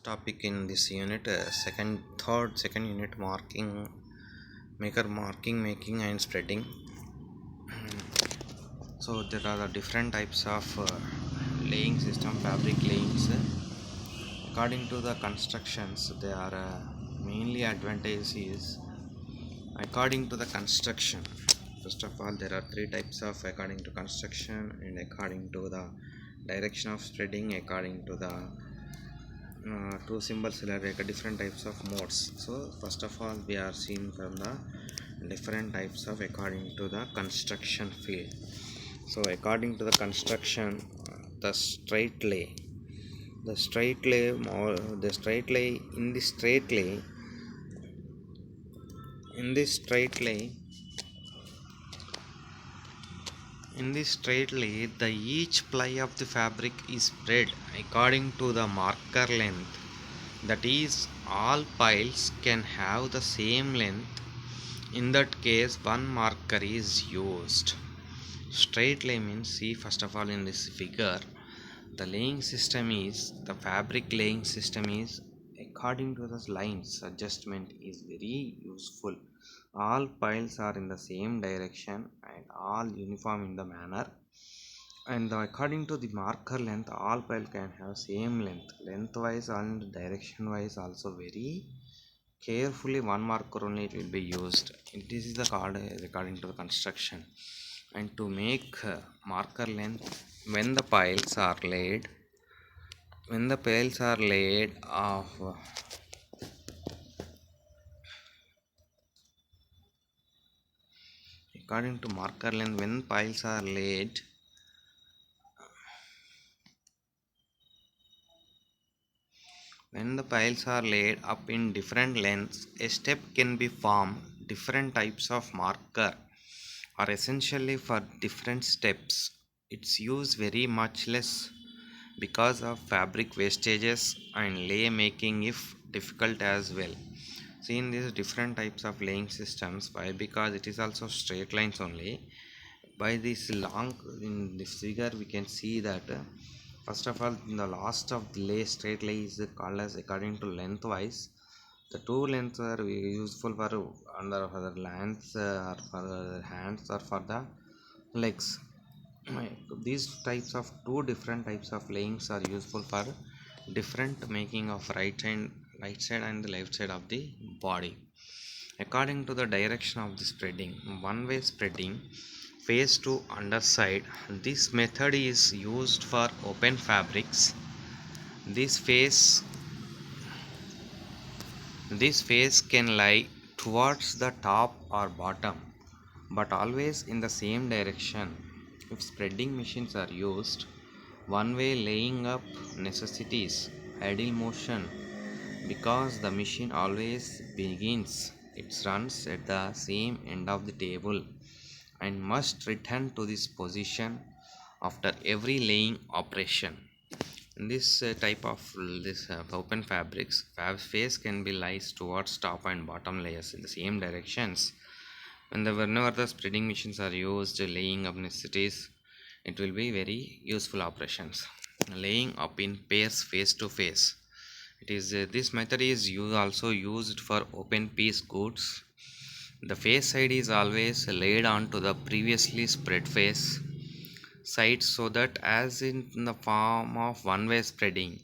topic in this unit, second unit, marking, making and spreading. So there are the different types of laying system, fabric layings. According to the constructions, they are mainly advantage is according to the construction. First of all, there are three types of according to construction and according to the direction of spreading, according to the two symbols like different types of modes. So first of all, we are seeing from the different types of according to the construction field. So according to the construction, the straight lay, the straight lay, the straight lay in the straight lay, in this straight lay, in this straight lay, the each ply of the fabric is spread according to the marker length. That is, all piles can have the same length. In that case, one marker is used. Straight lay means, see first of all in this figure, the laying system is, the fabric laying system is according to the lines. Adjustment is very useful. All piles are in the same direction and all uniform in the manner, and according to the marker length, all pile can have same lengthwise and direction wise also. Very carefully one marker only it will be used. This is the card according to the construction. And to make marker length, when the piles are laid, of according to marker length, when piles are laid, when the piles are laid up in different lengths, a step can be formed. Different types of marker are essentially for different steps. Its use very much less because of fabric wastages and lay making if difficult as well. See in these different types of laying systems, why? Because it is also straight lines only. By this long, in this figure we can see that first of all, the last of the lay, straight lay is called as according to lengthwise. The two lengths are useful for under for the lengths or for the hands or for the legs. These types of two different types of layings are useful for different making of right side and the left side of the body. According to the direction of the spreading, one way spreading, face to underside. This method is used for open fabrics. This face can lie towards the top or bottom, but always in the same direction. If spreading machines are used, one way laying up necessitates idle motion because the machine always begins its runs at the same end of the table and must return to this position after every laying operation. In this type of open fabrics, face can be lies towards top and bottom layers in the same directions. Whenever the spreading machines are used, laying up necessities, it will be very useful operations. Laying up in pairs face to face. It is this method is also used for open piece goods. The face side is always laid onto the previously spread face side, so that as in the form of one way spreading.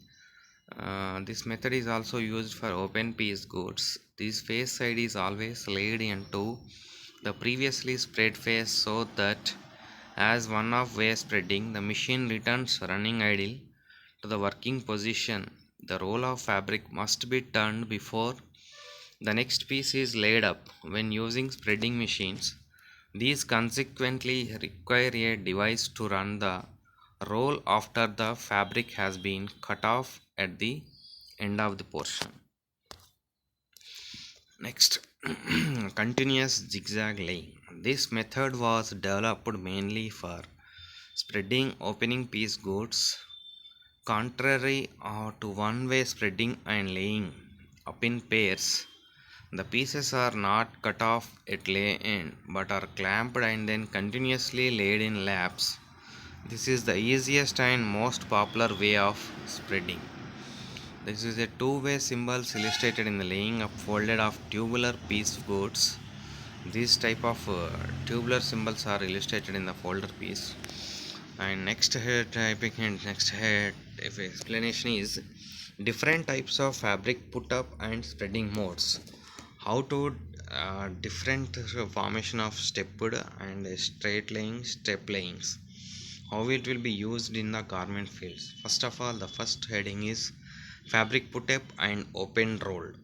This method is also used for open piece goods. This face side is always laid into the previously spread face, so that as one of way spreading, the machine returns running idle to the working position. The roll of fabric must be turned before the next piece is laid up. When using spreading machines, these consequently require a device to run the roll after the fabric has been cut off at the end of the portion. Next, continuous zigzag laying. This method was developed mainly for spreading opening piece goods. Contrary to one-way spreading and laying up in pairs, the pieces are not cut off at lay end but are clamped and then continuously laid in laps. This is the easiest and most popular way of spreading. This is a two-way symbols illustrated in the laying up folded of tubular piece goods. These type of tubular symbols are illustrated in the folder piece. And next head typing and next head if explanation is different types of fabric put up and spreading modes. How to different formation of stepped and straight laying, step layings. How it will be used in the garment fields. First of all, the first heading is fabric put up and open rolled.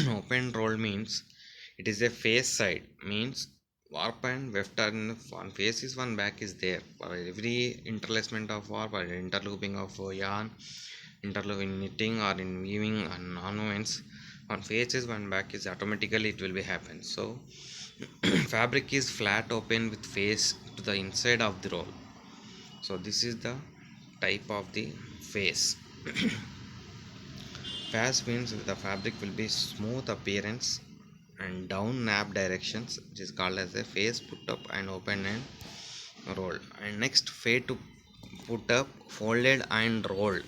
Open roll means it is a face side, means warp and weft are in one face is one back is there for every interlacement of warp or interlooping of yarn, interlooping knitting or in weaving and ornaments. One face is one back is automatically it will be happen. So fabric is flat open with face to the inside of the roll. So this is the type of the face. Face means the fabric will be smooth appearance and down nap directions, which is called as a face put up and open and roll. And next fade to put up folded and rolled.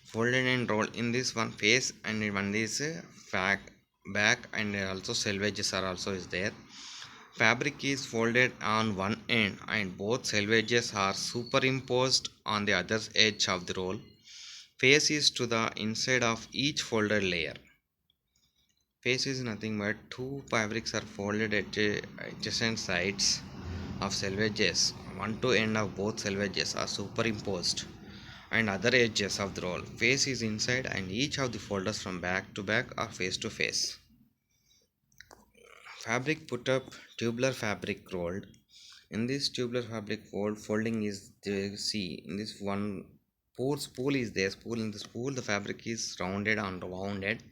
Folded and rolled in this one face and one is back and also selvages are also is there. Fabric is folded on one end and both selvages are superimposed on the other edge of the roll. Face is to the inside of each folded layer. Face is nothing but two fabrics are folded at adjacent sides of selvages. One to end of both selvages are superimposed and other edges of the roll. Face is inside and each of the folders from back to back are face to face. Fabric put up tubular fabric rolled. In this tubular fabric folding is the see in this one spool is there. Spool in the spool the fabric is rounded and wounded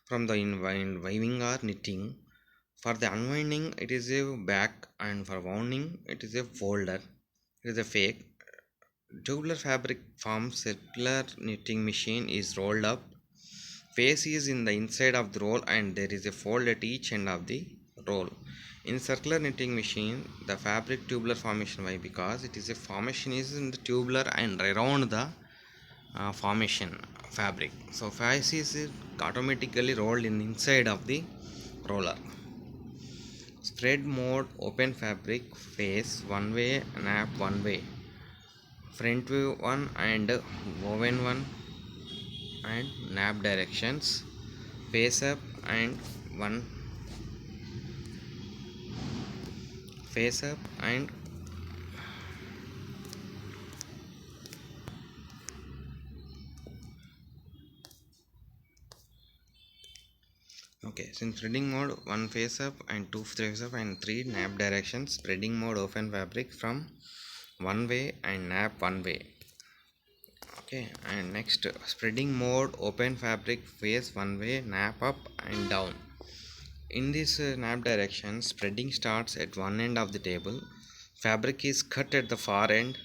from the weaving or knitting. For the unwinding it is a back and for wounding it is a folder. It is a fake. Tubular fabric from circular knitting machine is rolled up. Face is in the inside of the roll and there is a fold at each end of the roll. In circular knitting machine the fabric tubular formation. Why? Because it is a formation is in the tubular and around the formation fabric. So face is automatically rolled in inside of the roller. Spread mode open fabric face one way, nap one way, front view one and woven one and nap directions, face up and one face up and okay. So in spreading mode one face up and two face up and three nap directions. Spreading mode open fabric from one way and nap one way. Okay, and next spreading mode open fabric face one way, nap up and down. In this nap direction spreading starts at one end of the table. Fabric is cut at the far end